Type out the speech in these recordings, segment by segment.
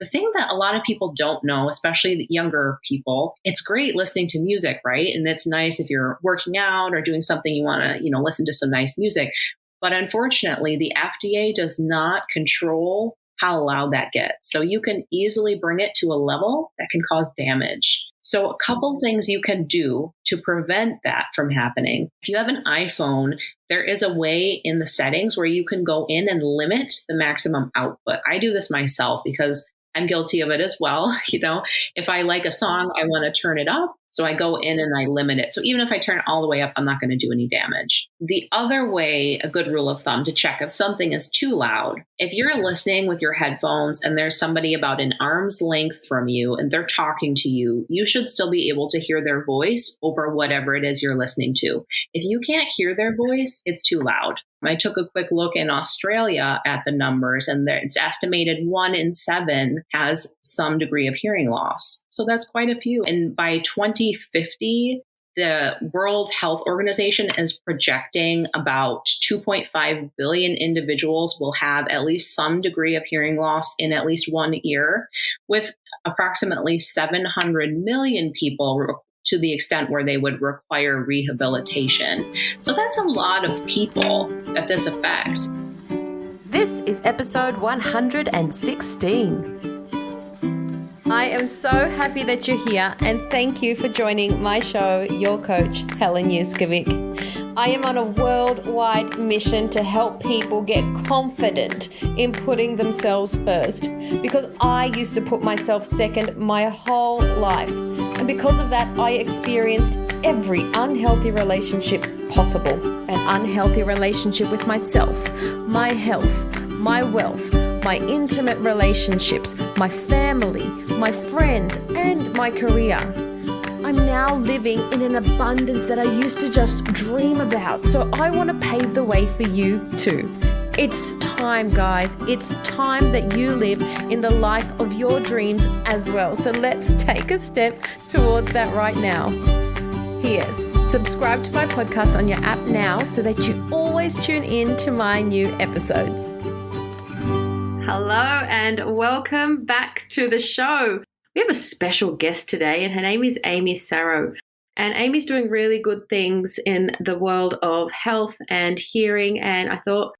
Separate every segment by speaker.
Speaker 1: The thing that a lot of people don't know, especially the younger people, it's great listening to music, right? And it's nice if you're working out or doing something you want to, listen to some nice music. But unfortunately, the FDA does not control how loud that gets. So you can easily bring it to a level that can cause damage. So a couple things you can do to prevent that from happening. If you have an iPhone, there is a way in the settings where you can go in and limit the maximum output. I do this myself because I'm guilty of it as well. If I like a song, I want to turn it up. So I go in and I limit it. So even if I turn it all the way up, I'm not going to do any damage. The other way, a good rule of thumb to check if something is too loud, if you're listening with your headphones and there's somebody about an arm's length from you and they're talking to you, you should still be able to hear their voice over whatever it is you're listening to. If you can't hear their voice, it's too loud. I took a quick look in Australia at the numbers, and it's estimated 1 in 7 has some degree of hearing loss. So that's quite a few. And by 2050, the World Health Organization is projecting about 2.5 billion individuals will have at least some degree of hearing loss in at least 1 ear, with approximately 700 million people to the extent where they would require rehabilitation. So that's a lot of people that this affects.
Speaker 2: This is episode 116. I am so happy that you're here, and thank you for joining my show, your coach, Helen Yuskovic. I am on a worldwide mission to help people get confident in putting themselves first, because I used to put myself second my whole life. And because of that, I experienced every unhealthy relationship possible. An unhealthy relationship with myself, my health, my wealth, my intimate relationships, my family, my friends, and my career. I'm now living in an abundance that I used to just dream about. So I want to pave the way for you too. It's time, guys. It's time that you live in the life of your dreams as well. So let's take a step towards that right now. P.S. Subscribe to my podcast on your app now so that you always tune in to my new episodes. Hello and welcome back to the show. We have a special guest today, and her name is Amy Sarow. And Amy's doing really good things in the world of health and hearing, and I thought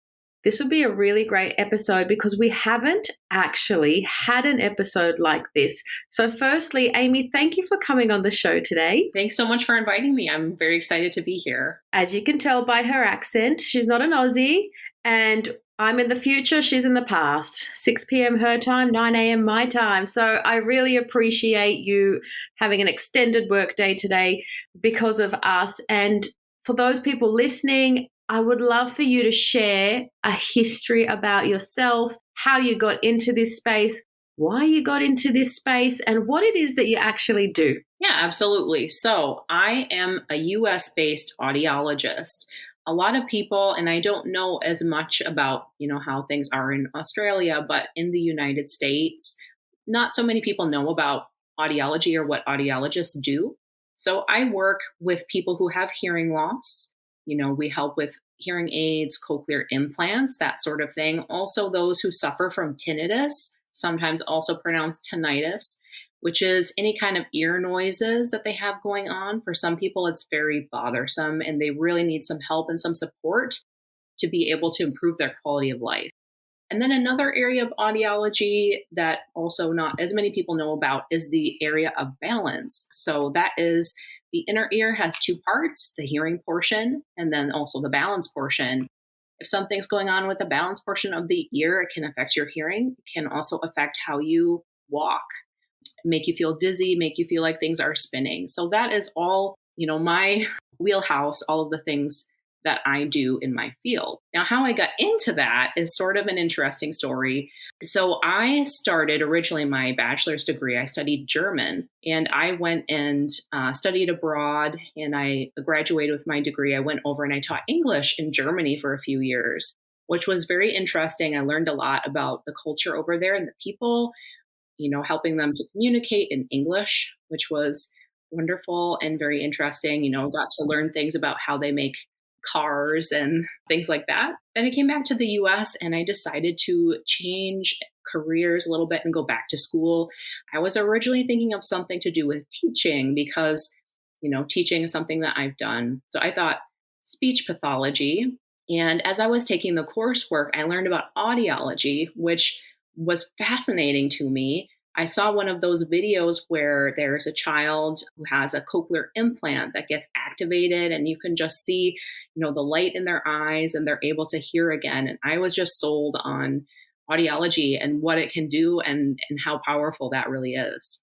Speaker 2: this would be a really great episode because we haven't actually had an episode like this. So firstly, Amy, thank you for coming on the show today.
Speaker 1: Thanks so much for inviting me. I'm very excited to be here.
Speaker 2: As you can tell by her accent, she's not an Aussie, and I'm in the future, she's in the past. 6 p.m. her time, 9 a.m. my time. So I really appreciate you having an extended work day today because of us. And for those people listening, I would love for you to share a history about yourself, how you got into this space, why you got into this space, and what it is that you actually do.
Speaker 1: Yeah, absolutely. So I am a US-based audiologist. A lot of people, and I don't know as much about, how things are in Australia, but in the United States, not so many people know about audiology or what audiologists do. So I work with people who have hearing loss. We help with hearing aids, cochlear implants, that sort of thing. Also those who suffer from tinnitus, sometimes also pronounced tinnitus, which is any kind of ear noises that they have going on. For some people, it's very bothersome and they really need some help and some support to be able to improve their quality of life. And then another area of audiology that also not as many people know about is the area of balance. So that is the inner ear has 2 parts, the hearing portion, and then also the balance portion. If something's going on with the balance portion of the ear, it can affect your hearing. It can also affect how you walk, make you feel dizzy, make you feel like things are spinning. So that is all, my wheelhouse, all of the things that I do in my field. Now, how I got into that is sort of an interesting story. So I started originally my bachelor's degree. I studied German, and I went and studied abroad, and I graduated with my degree. I went over and I taught English in Germany for a few years, which was very interesting. I learned a lot about the culture over there and the people, helping them to communicate in English, which was wonderful and very interesting. Got to learn things about how they make cars and things like that. Then I came back to the US and I decided to change careers a little bit and go back to school. I was originally thinking of something to do with teaching because, teaching is something that I've done. So I thought speech pathology. And as I was taking the coursework, I learned about audiology, which was fascinating to me. I saw one of those videos where there's a child who has a cochlear implant that gets activated and you can just see, the light in their eyes and they're able to hear again. And I was just sold on audiology and what it can do and how powerful that really is.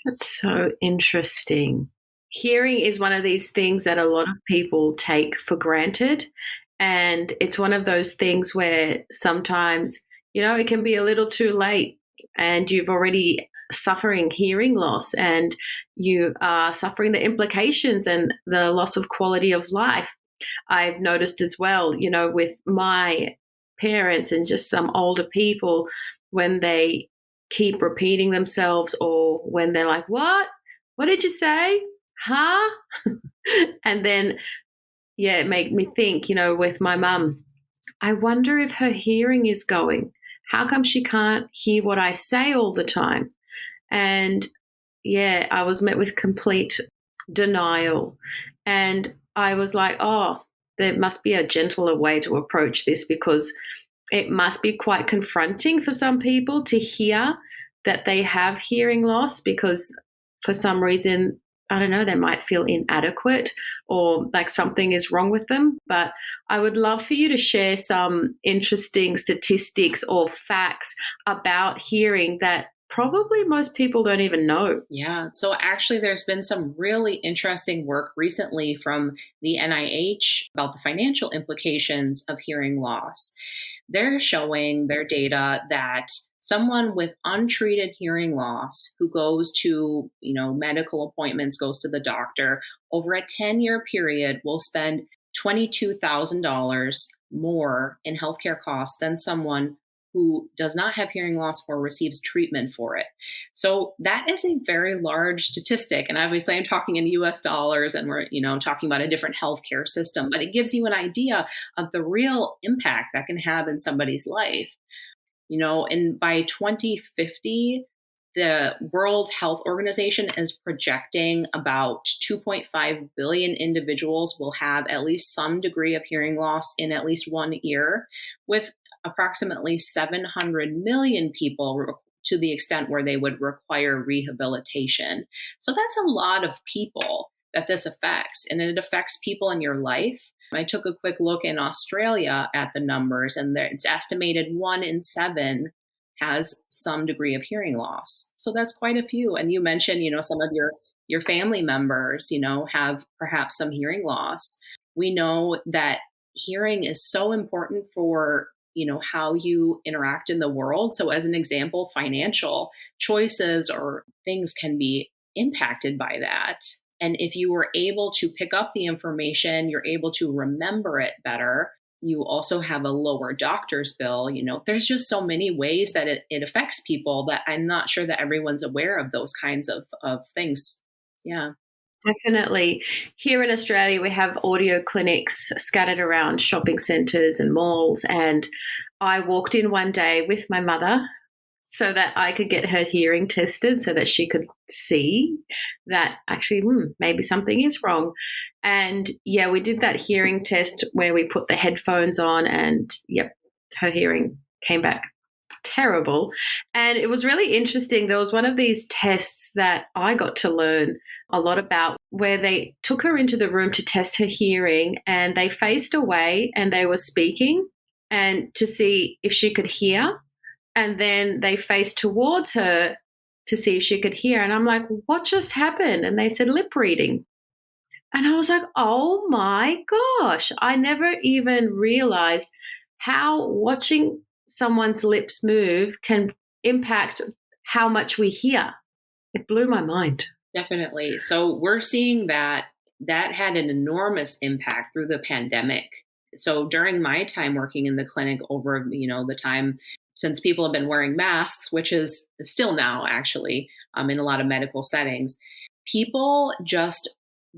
Speaker 2: That's so interesting. Hearing is one of these things that a lot of people take for granted. And it's one of those things where sometimes, it can be a little too late and you've already suffering hearing loss and you are suffering the implications and the loss of quality of life. I've noticed as well, with my parents and just some older people, when they keep repeating themselves or when they're like, what did you say? Huh? And then, it made me think, with my mum, I wonder if her hearing is going. How come she can't hear what I say all the time? And I was met with complete denial. And I was like, oh, there must be a gentler way to approach this because it must be quite confronting for some people to hear that they have hearing loss because for some reason, I don't know, they might feel inadequate or like something is wrong with them. But I would love for you to share some interesting statistics or facts about hearing that probably most people don't even know.
Speaker 1: Yeah. So actually, there's been some really interesting work recently from the NIH about the financial implications of hearing loss. They're showing their data that someone with untreated hearing loss who goes to, medical appointments, goes to the doctor over a 10-year period will spend $22,000 more in healthcare costs than someone who does not have hearing loss or receives treatment for it. So that is a very large statistic. And obviously I'm talking in US dollars and we're, talking about a different healthcare system, but it gives you an idea of the real impact that can have in somebody's life. And by 2050, the World Health Organization is projecting about 2.5 billion individuals will have at least some degree of hearing loss in at least 1 ear, with approximately 700 million people to the extent where they would require rehabilitation. So that's a lot of people that this affects, and it affects people in your life. I took a quick look in Australia at the numbers, and it's estimated 1 in 7 has some degree of hearing loss. So that's quite a few. And you mentioned, some of your family members, have perhaps some hearing loss. We know that hearing is so important for how you interact in the world. So as an example, financial choices or things can be impacted by that. And if you were able to pick up the information, you're able to remember it better. You also have a lower doctor's bill. There's just so many ways that it affects people that I'm not sure that everyone's aware of those kinds of things. Yeah.
Speaker 2: Definitely. Here in Australia, we have audio clinics scattered around shopping centres and malls. And I walked in one day with my mother so that I could get her hearing tested so that she could see that actually maybe something is wrong. And we did that hearing test where we put the headphones on and her hearing came back terrible. And it was really interesting. There was one of these tests that I got to learn a lot about where they took her into the room to test her hearing and they faced away and they were speaking and to see if she could hear. And then they faced towards her to see if she could hear. And I'm like, what just happened? And they said lip reading. And I was like, oh my gosh, I never even realized how watching someone's lips move can impact how much we hear. It blew my mind.
Speaker 1: Definitely. So we're seeing that had an enormous impact through the pandemic. So during my time working in the clinic over, the time since people have been wearing masks, which is still now actually in a lot of medical settings, people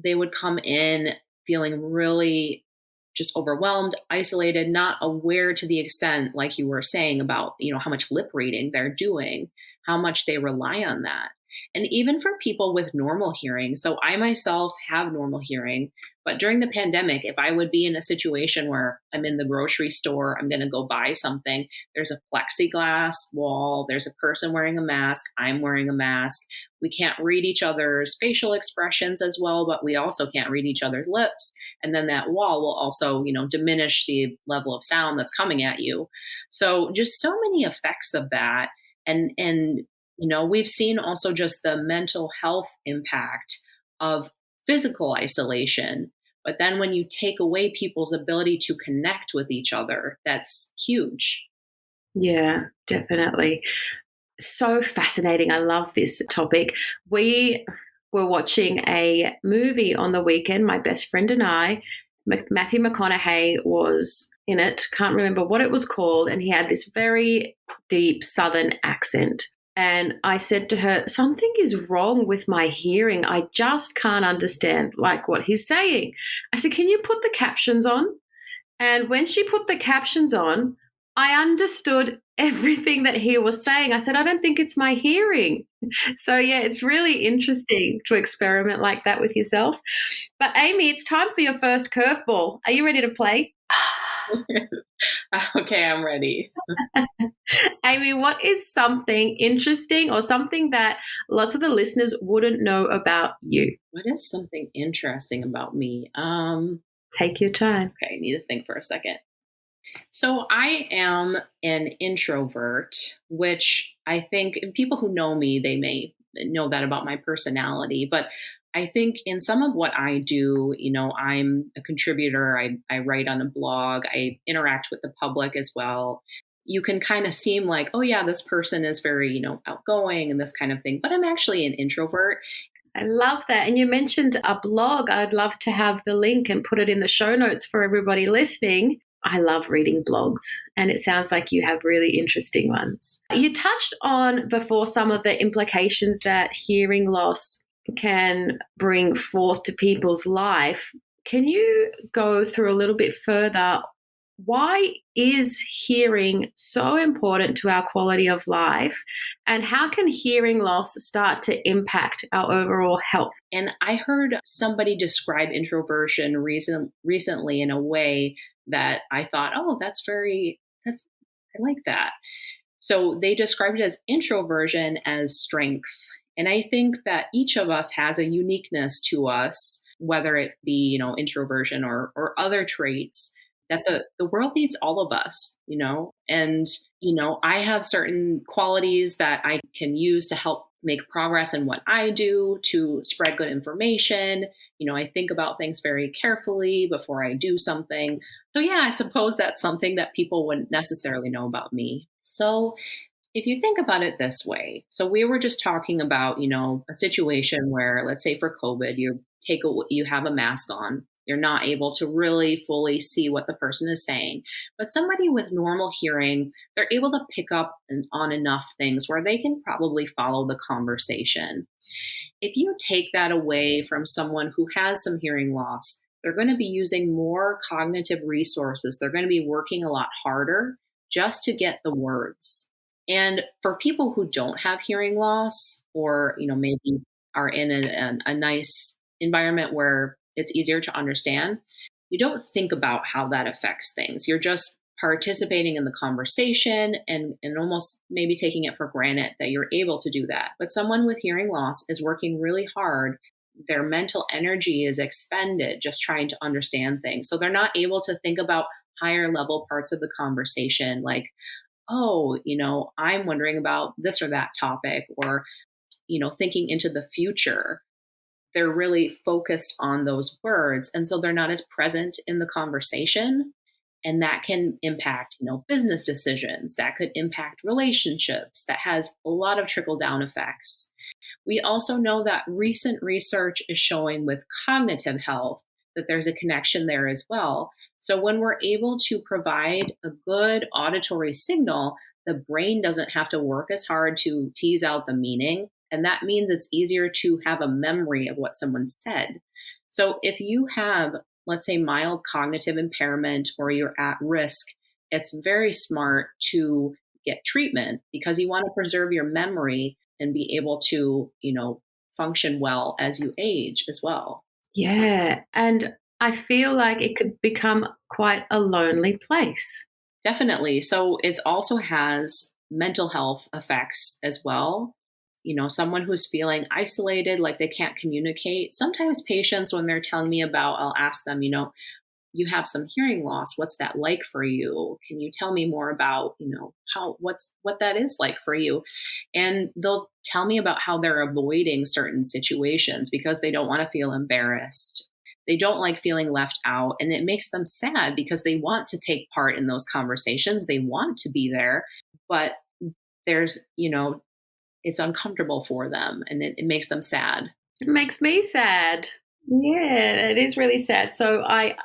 Speaker 1: they would come in feeling really just overwhelmed, isolated, not aware to the extent, like you were saying, about, how much lip reading they're doing, how much they rely on that. And even for people with normal hearing, so I myself have normal hearing, but during the pandemic, if I would be in a situation where I'm in the grocery store, I'm going to go buy something, there's a plexiglass wall, there's a person wearing a mask, I'm wearing a mask. We can't read each other's facial expressions as well, but we also can't read each other's lips. And then that wall will also, diminish the level of sound that's coming at you. So just so many effects of that. And we've seen also just the mental health impact of physical isolation. But then when you take away people's ability to connect with each other, that's huge.
Speaker 2: Yeah, definitely. So fascinating. I love this topic. We were watching a movie on the weekend, my best friend and I. Matthew McConaughey was in it. Can't remember what it was called. And he had this very deep Southern accent. And I said to her, something is wrong with my hearing. I just can't understand what he's saying. I said, can you put the captions on? And when she put the captions on, I understood everything that he was saying. I said, I don't think it's my hearing. So yeah, it's really interesting to experiment like that with yourself. But Amy, it's time for your first curveball. Are you ready to play?
Speaker 1: Okay, I'm ready.
Speaker 2: Amy, what is something interesting or something that lots of the listeners wouldn't know about you?
Speaker 1: What is something interesting about me?
Speaker 2: Take your time.
Speaker 1: Okay, I need to think for a second. So I am an introvert, which I think people who know me, they may know that about my personality, but I think in some of what I do, I'm a contributor. I write on a blog. I interact with the public as well. You can kind of seem like, oh yeah, this person is very, outgoing and this kind of thing, but I'm actually an introvert.
Speaker 2: I love that. And you mentioned a blog. I'd love to have the link and put it in the show notes for everybody listening. I love reading blogs, and it sounds like you have really interesting ones. You touched on before some of the implications that hearing loss can bring forth to people's life. Can you go through a little bit further? Why is hearing so important to our quality of life, and how can hearing loss start to impact our overall health?
Speaker 1: And I heard somebody describe introversion recently in a way that I thought, oh, I like that. So they described it as introversion as strength. And I think that each of us has a uniqueness to us, whether it be, introversion or other traits, that the world needs all of us, and, I have certain qualities that I can use to help make progress in what I do, to spread good information. I think about things very carefully before I do something. So yeah, I suppose that's something that people wouldn't necessarily know about me. So if you think about it this way, so we were just talking about, a situation where, let's say for COVID, you have a mask on. You're not able to really fully see what the person is saying. But somebody with normal hearing, they're able to pick up on enough things where they can probably follow the conversation. If you take that away from someone who has some hearing loss, they're going to be using more cognitive resources. They're going to be working a lot harder just to get the words. And for people who don't have hearing loss, or maybe are in a nice environment where it's easier to understand, you don't think about how that affects things. You're just participating in the conversation and almost maybe taking it for granted that you're able to do that. But someone with hearing loss is working really hard. Their mental energy is expended just trying to understand things. So they're not able to think about higher level parts of the conversation, like, oh, I'm wondering about this or that topic, or, thinking into the future. They're really focused on those words. And so they're not as present in the conversation. And that can impact, business decisions. That could impact relationships. That has a lot of trickle down effects. We also know that recent research is showing with cognitive health that there's a connection there as well. So when we're able to provide a good auditory signal, the brain doesn't have to work as hard to tease out the meaning. And that means it's easier to have a memory of what someone said. So if you have let's say, mild cognitive impairment or you're at risk, it's very smart to get treatment because you want to preserve your memory and be able to, function well as you age as well.
Speaker 2: Yeah. And I feel like it could become quite a lonely place.
Speaker 1: Definitely. So it also has mental health effects as well. Someone who's feeling isolated, like they can't communicate. Sometimes patients, when they're telling me about, I'll ask them, you have some hearing loss. What's that like for you? Can you tell me more about, what that is like for you? And they'll tell me about how they're avoiding certain situations because they don't want to feel embarrassed. They don't like feeling left out, and it makes them sad because they want to take part in those conversations. They want to be there, but there's, it's uncomfortable for them, and it makes them sad.
Speaker 2: It makes me sad. Yeah, it is really sad. So I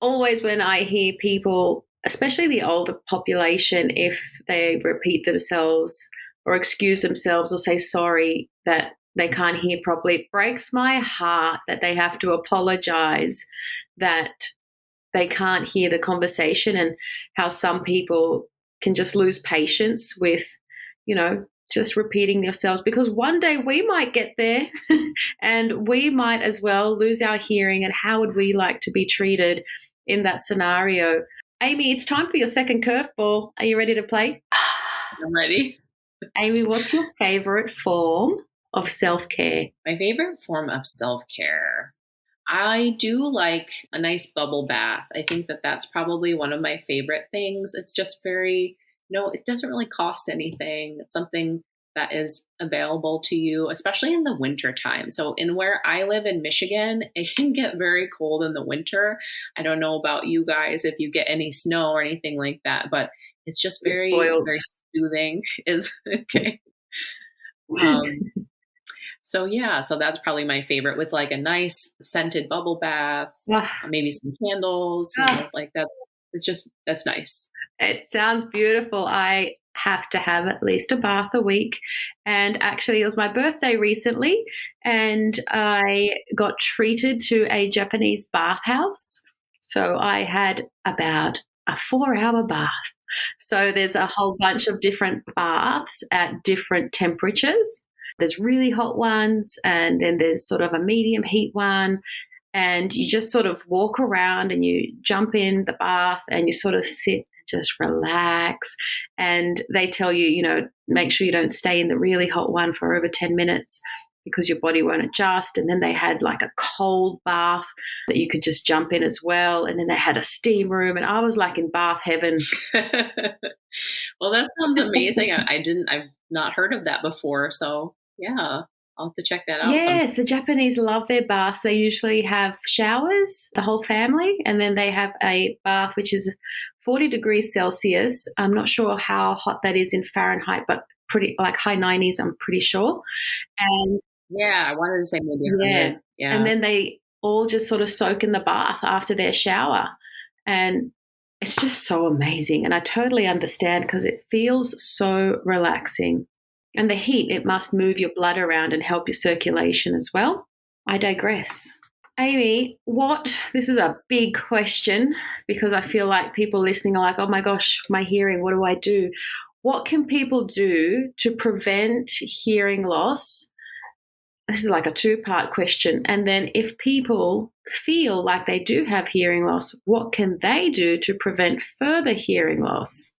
Speaker 2: always, when I hear people, especially the older population, if they repeat themselves or excuse themselves or say sorry that they can't hear properly, it breaks my heart that they have to apologize that they can't hear the conversation, and how some people can just lose patience with, just repeating yourselves, because one day we might get there and we might as well lose our hearing. And how would we like to be treated in that scenario? Amy, it's time for your second curveball. Are you ready to play?
Speaker 1: I'm ready.
Speaker 2: Amy, what's your favorite form of self-care?
Speaker 1: My favorite form of self-care. I do like a nice bubble bath. I think that that's probably one of my favorite things. It's just very, it doesn't really cost anything. It's something that is available to you, especially in the winter time. So in where I live in Michigan, it can get very cold in the winter. I don't know about you guys if you get any snow or anything like that, but it's just very, very soothing. Is okay. So that's probably my favorite, with like a nice scented bubble bath, maybe some candles, that's nice.
Speaker 2: It sounds beautiful. I have to have at least a bath a week. And actually, it was my birthday recently, and I got treated to a Japanese bathhouse. So I had about a 4-hour bath. So there's a whole bunch of different baths at different temperatures. There's really hot ones, and then there's sort of a medium heat one. And you just sort of walk around and you jump in the bath and you sort of sit, just relax. And they tell you, make sure you don't stay in the really hot one for over 10 minutes because your body won't adjust. And then they had like a cold bath that you could just jump in as well. And then they had a steam room, and I was like in bath heaven.
Speaker 1: Well, that sounds amazing. I've not heard of that before. So yeah, I'll have to check that out.
Speaker 2: Yes, the Japanese love their baths. They usually have showers, the whole family, and then they have a bath which is 40 degrees Celsius. I'm not sure how hot that is in Fahrenheit, but pretty like high 90s, I'm pretty sure. And
Speaker 1: yeah, I wanted to say maybe 100. Yeah.
Speaker 2: And then they all just sort of soak in the bath after their shower. And it's just so amazing. And I totally understand because it feels so relaxing. And the heat, it must move your blood around and help your circulation as well. I digress. Amy, this is a big question because I feel like people listening are like, oh my gosh, my hearing, what do I do? What can people do to prevent hearing loss? This is like a 2-part question. And then if people feel like they do have hearing loss, what can they do to prevent further hearing loss?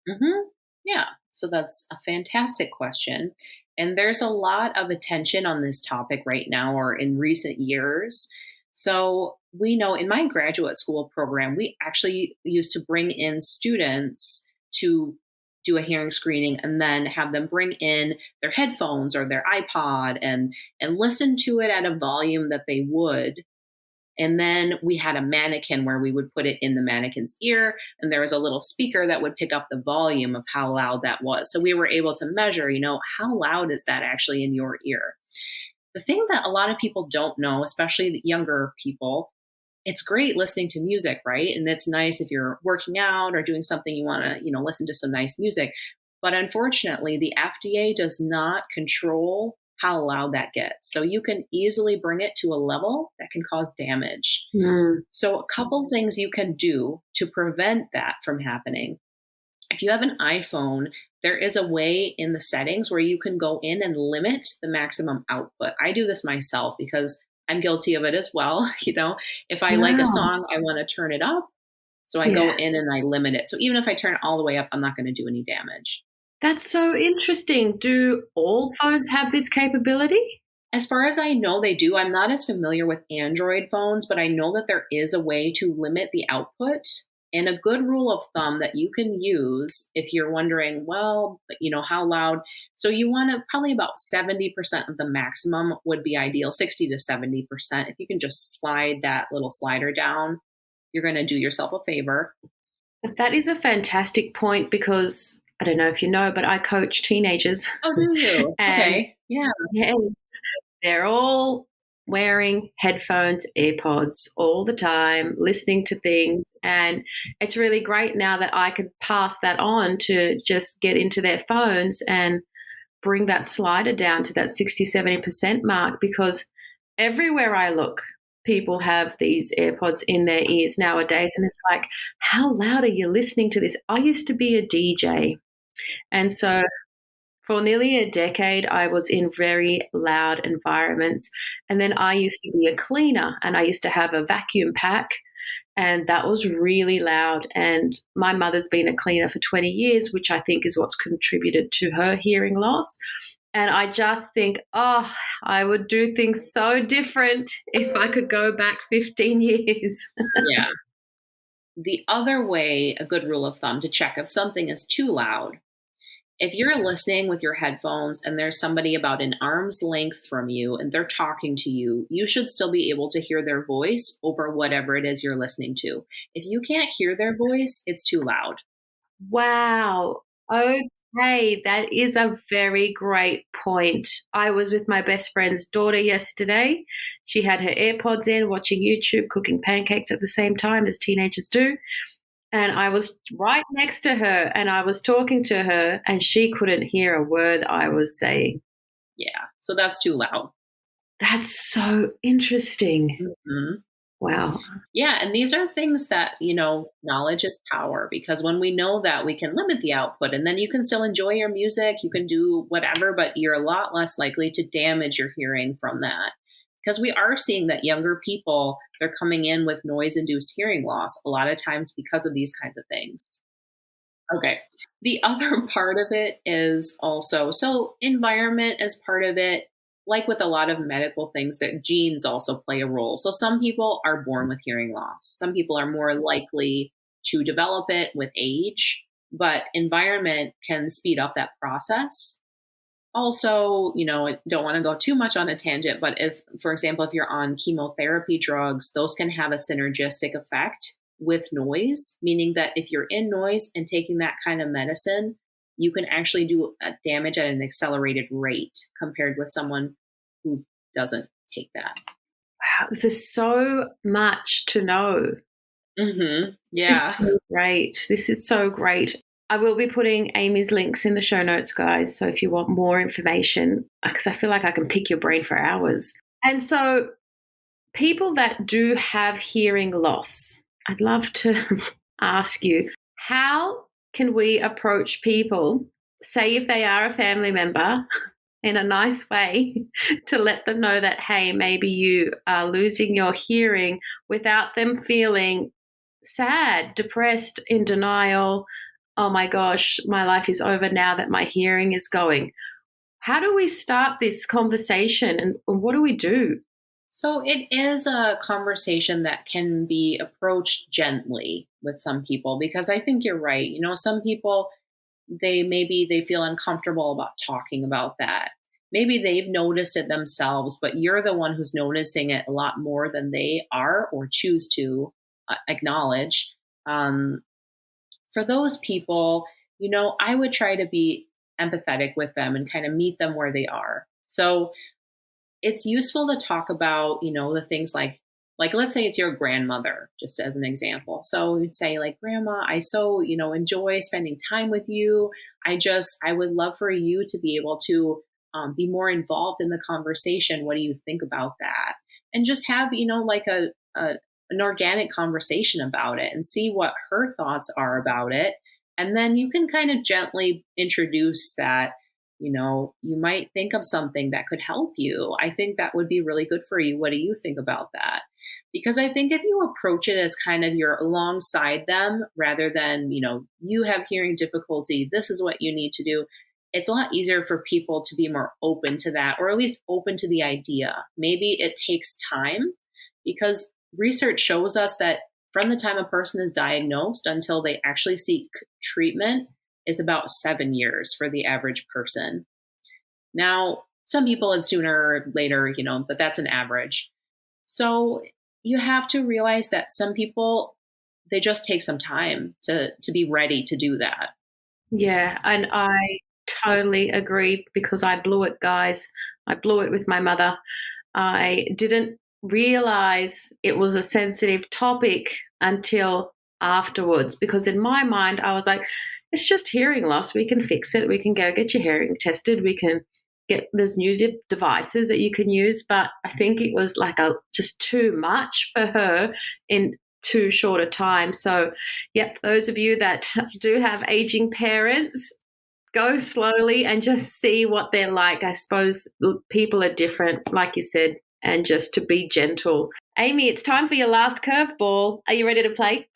Speaker 1: Mm-hmm. Yeah. So that's a fantastic question. And there's a lot of attention on this topic right now or in recent years. So we know in my graduate school program, we actually used to bring in students to do a hearing screening and then have them bring in their headphones or their iPod and listen to it at a volume that they would. And then we had a mannequin where we would put it in the mannequin's ear, and there was a little speaker that would pick up the volume of how loud that was. So we were able to measure, how loud is that actually in your ear? The thing that a lot of people don't know, especially the younger people, it's great listening to music, right? And it's nice if you're working out or doing something you want to, listen to some nice music. But unfortunately, the FDA does not control how loud that gets. So you can easily bring it to a level that can cause damage.
Speaker 2: Mm.
Speaker 1: So a couple things you can do to prevent that from happening. If you have an iPhone, there is a way in the settings where you can go in and limit the maximum output. I do this myself because I'm guilty of it as well. If I like a
Speaker 2: Wow.
Speaker 1: song, I want to turn it up. So I go
Speaker 2: Yeah.
Speaker 1: in and I limit it. So even if I turn it all the way up, I'm not going to do any damage.
Speaker 2: That's so interesting. Do all phones have this capability?
Speaker 1: As far as I know, they do. I'm not as familiar with Android phones, but I know that there is a way to limit the output. And a good rule of thumb that you can use if you're wondering, well, how loud? So you want to probably about 70% of the maximum would be ideal, 60 to 70%. If you can just slide that little slider down, you're going to do yourself a favor.
Speaker 2: That is a fantastic point because I don't know if you know, but I coach teenagers.
Speaker 1: Oh, do you?
Speaker 2: And
Speaker 1: Okay. Yeah.
Speaker 2: yes, they're all wearing headphones, AirPods all the time, listening to things. And it's really great now that I could pass that on to just get into their phones and bring that slider down to that 60, 70% mark, because everywhere I look, people have these AirPods in their ears nowadays. And it's like, how loud are you listening to this? I used to be a DJ. And so for nearly a decade, I was in very loud environments. And then I used to be a cleaner and I used to have a vacuum pack, and that was really loud. And my mother's been a cleaner for 20 years, which I think is what's contributed to her hearing loss. And I just think, I would do things so different if I could go back 15 years.
Speaker 1: Yeah. The other way, a good rule of thumb to check if something is too loud, if you're listening with your headphones and there's somebody about an arm's length from you and they're talking to you, you should still be able to hear their voice over whatever it is you're listening to. If you can't hear their voice, it's too loud.
Speaker 2: Wow. Okay, that is a very great point. I was with my best friend's daughter yesterday. She had her AirPods in, watching YouTube, cooking pancakes at the same time as teenagers do. And I was right next to her and I was talking to her and she couldn't hear a word I was saying.
Speaker 1: Yeah, so that's too loud.
Speaker 2: That's so interesting.
Speaker 1: Mm-hmm.
Speaker 2: Wow.
Speaker 1: Yeah, and these are things that, knowledge is power, because when we know that, we can limit the output and then you can still enjoy your music, you can do whatever, but you're a lot less likely to damage your hearing from that. Because we are seeing that younger people, they're coming in with noise-induced hearing loss a lot of times because of these kinds of things. Okay. The other part of it is also, so environment is part of it. Like with a lot of medical things, that genes also play a role. So some people are born with hearing loss. Some people are more likely to develop it with age, but environment can speed up that process. Also, don't want to go too much on a tangent, but if, for example, if you're on chemotherapy drugs, those can have a synergistic effect with noise, meaning that if you're in noise and taking that kind of medicine, you can actually do damage at an accelerated rate compared with someone who doesn't take that.
Speaker 2: Wow, there's so much to know.
Speaker 1: Mm-hmm. Yeah.
Speaker 2: This is so great. This is so great. I will be putting Amy's links in the show notes, guys. So if you want more information, because I feel like I can pick your brain for hours. And so people that do have hearing loss, I'd love to ask you, how can we approach people, say if they are a family member, in a nice way, to let them know that, hey, maybe you are losing your hearing without them feeling sad, depressed, in denial. Oh my gosh, my life is over now that my hearing is going. How do we start this conversation and what do we do?
Speaker 1: So it is a conversation that can be approached gently with some people, because I think you're right. Some people, they feel uncomfortable about talking about that. Maybe they've noticed it themselves, but you're the one who's noticing it a lot more than they are or choose to acknowledge. For those people, I would try to be empathetic with them and kind of meet them where they are. So it's useful to talk about, the things like let's say it's your grandmother, just as an example. So you'd say like, Grandma, I so, enjoy spending time with you. I would love for you to be able to be more involved in the conversation. What do you think about that? And just have, like an organic conversation about it and see what her thoughts are about it. And then you can kind of gently introduce that, you might think of something that could help you. I think that would be really good for you. What do you think about that? Because I think if you approach it as kind of you're alongside them rather than, you have hearing difficulty, this is what you need to do. It's a lot easier for people to be more open to that, or at least open to the idea. Maybe it takes time, because research shows us that from the time a person is diagnosed until they actually seek treatment is about 7 years for the average person. Now, some people it's sooner or later, but that's an average. So you have to realize that some people, they just take some time to be ready to do that.
Speaker 2: Yeah, and I totally agree, because I blew it, guys. I blew it with my mother. I didn't realize it was a sensitive topic until afterwards, because in my mind I was like, it's just hearing loss, we can fix it, we can go get your hearing tested, we can get, there's new devices that you can use. But I think it was like just too much for her in too short a time. So yep, those of you that do have aging parents, go slowly and just see what they're like. I suppose people are different, like you said, and just to be gentle. Amy, it's time for your last curveball. Are you ready to play?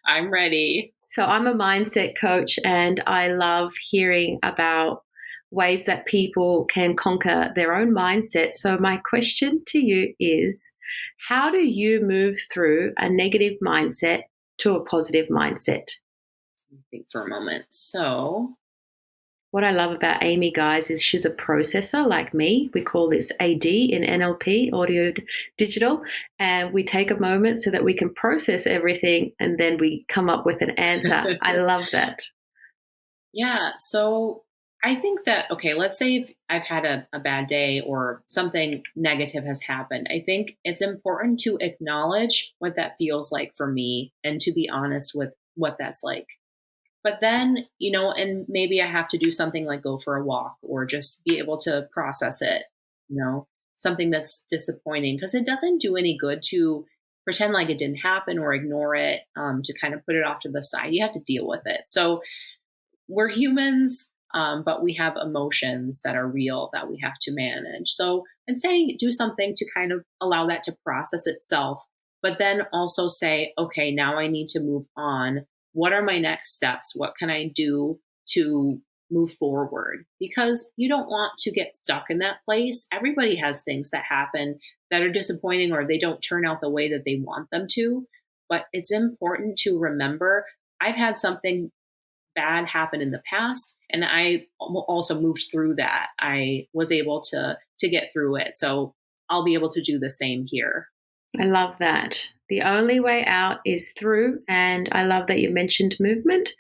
Speaker 1: I'm ready.
Speaker 2: So I'm a mindset coach, and I love hearing about ways that people can conquer their own mindset. So my question to you is, how do you move through a negative mindset to a positive mindset?
Speaker 1: I think for a moment. So
Speaker 2: what I love about Amy, guys, is she's a processor like me. We call this AD in NLP, audio digital, and we take a moment so that we can process everything and then we come up with an answer. I love that.
Speaker 1: Yeah. So I think that, okay, let's say if I've had a bad day or something negative has happened. I think it's important to acknowledge what that feels like for me and to be honest with what that's like. But then, and maybe I have to do something like go for a walk or just be able to process it, something that's disappointing, because it doesn't do any good to pretend like it didn't happen or ignore it, to kind of put it off to the side. You have to deal with it. So we're humans, but we have emotions that are real that we have to manage. So I'd say do something to kind of allow that to process itself, but then also say, okay, now I need to move on. What are my next steps? What can I do to move forward? Because you don't want to get stuck in that place. Everybody has things that happen that are disappointing or they don't turn out the way that they want them to. But it's important to remember, I've had something bad happen in the past, and I also moved through that. I was able to get through it. So I'll be able to do the same here.
Speaker 2: I love that. The only way out is through. And I love that you mentioned movement,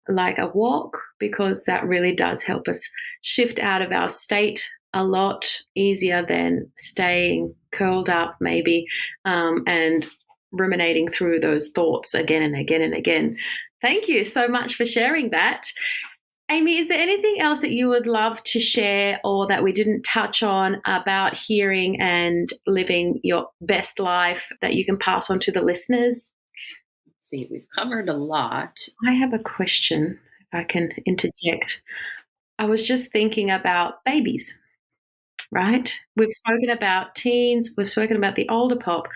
Speaker 2: like a walk, because that really does help us shift out of our state a lot easier than staying curled up maybe, and ruminating through those thoughts again and again and again. Thank you so much for sharing that. Amy, is there anything else that you would love to share or that we didn't touch on about hearing and living your best life that you can pass on to the listeners?
Speaker 1: Let's see, we've covered a lot.
Speaker 2: I have a question, if I can interject. I was just thinking about babies, right? We've spoken about teens, we've spoken about the older pop.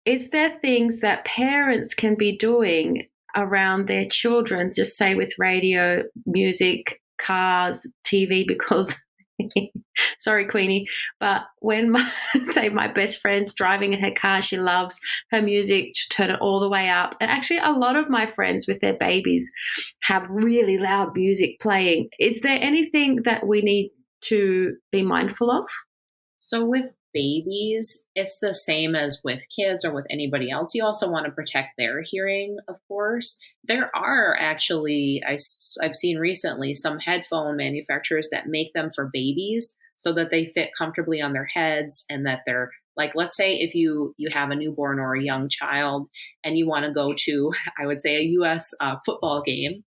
Speaker 2: Is there things that parents can be doing around their children, just say with radio, music, cars, TV, because sorry, Queenie, but when my best friend's driving in her car, she loves her music, she turn it all the way up. And actually a lot of my friends with their babies have really loud music playing. Is there anything that we need to be mindful of?
Speaker 1: So with babies, it's the same as with kids or with anybody else. You also want to protect their hearing, of course. There are actually, I've seen recently, some headphone manufacturers that make them for babies so that they fit comfortably on their heads, and that they're like, let's say if you have a newborn or a young child and you want to go to, I would say, a U.S. Football game,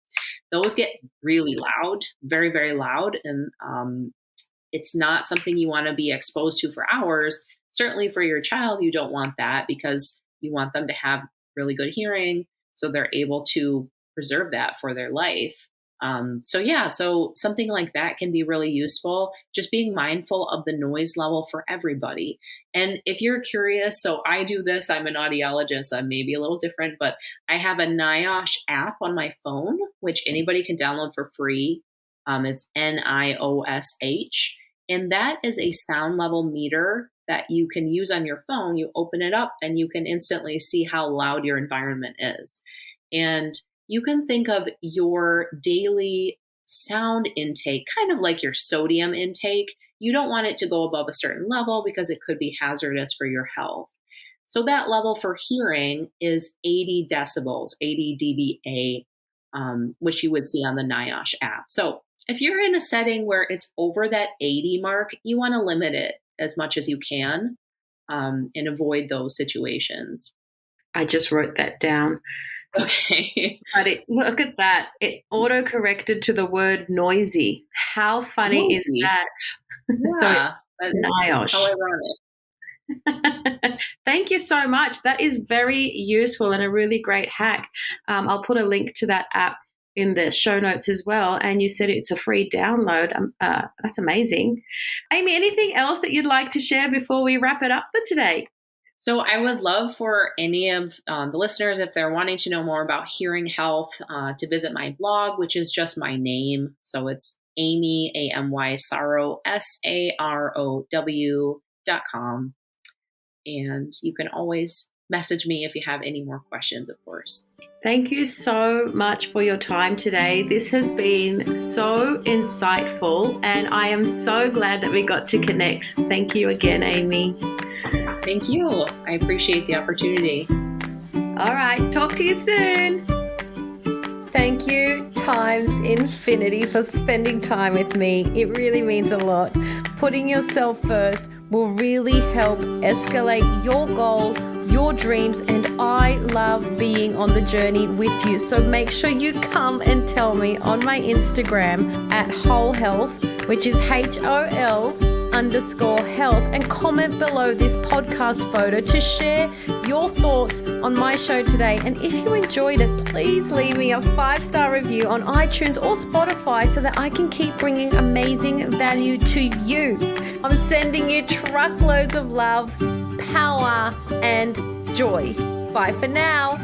Speaker 1: those get really loud, very, very loud. And It's not something you want to be exposed to for hours. Certainly for your child, you don't want that because you want them to have really good hearing so they're able to preserve that for their life. So something like that can be really useful, just being mindful of the noise level for everybody. And if you're curious, so I do this, I'm an audiologist, I'm maybe a little different, but I have a NIOSH app on my phone, which anybody can download for free. It's NIOSH. And that is a sound level meter that you can use on your phone. You open it up and you can instantly see how loud your environment is. And you can think of your daily sound intake kind of like your sodium intake. You don't want it to go above a certain level because it could be hazardous for your health. So that level for hearing is 80 decibels, 80 dBA, which you would see on the NIOSH app. So if you're in a setting where it's over that 80 mark, you want to limit it as much as you can and avoid those situations.
Speaker 2: I just wrote that down.
Speaker 1: Okay.
Speaker 2: But look at that. It auto-corrected to the word noisy. How funny is that?
Speaker 1: Yeah,
Speaker 2: so it's NIOSH.
Speaker 1: How ironic.
Speaker 2: Thank you so much. That is very useful and a really great hack. I'll put a link to that app in the show notes as well. And you said it's a free download. That's amazing. Amy, anything else that you'd like to share before we wrap it up for today?
Speaker 1: So I would love for any of the listeners, if they're wanting to know more about hearing health, to visit my blog, which is just my name. So it's Amy, A-M-Y, Sarow, SAROW.com. And you can always message me if you have any more questions, of course.
Speaker 2: Thank you so much for your time today. This has been so insightful, and I am so glad that we got to connect. Thank you again, Amy.
Speaker 1: Thank you. I appreciate the opportunity.
Speaker 2: All right. Talk to you soon. Thank you times infinity for spending time with me. It really means a lot. Putting yourself first will really help escalate your goals, your dreams, and I love being on the journey with you. So make sure you come and tell me on my Instagram at Whole Health, which is HOL_health, and comment below this podcast photo to share your thoughts on my show today. And if you enjoyed it, please leave me a 5-star review on iTunes or Spotify so that I can keep bringing amazing value to you. I'm sending you truckloads of love, power, and joy. Bye for now.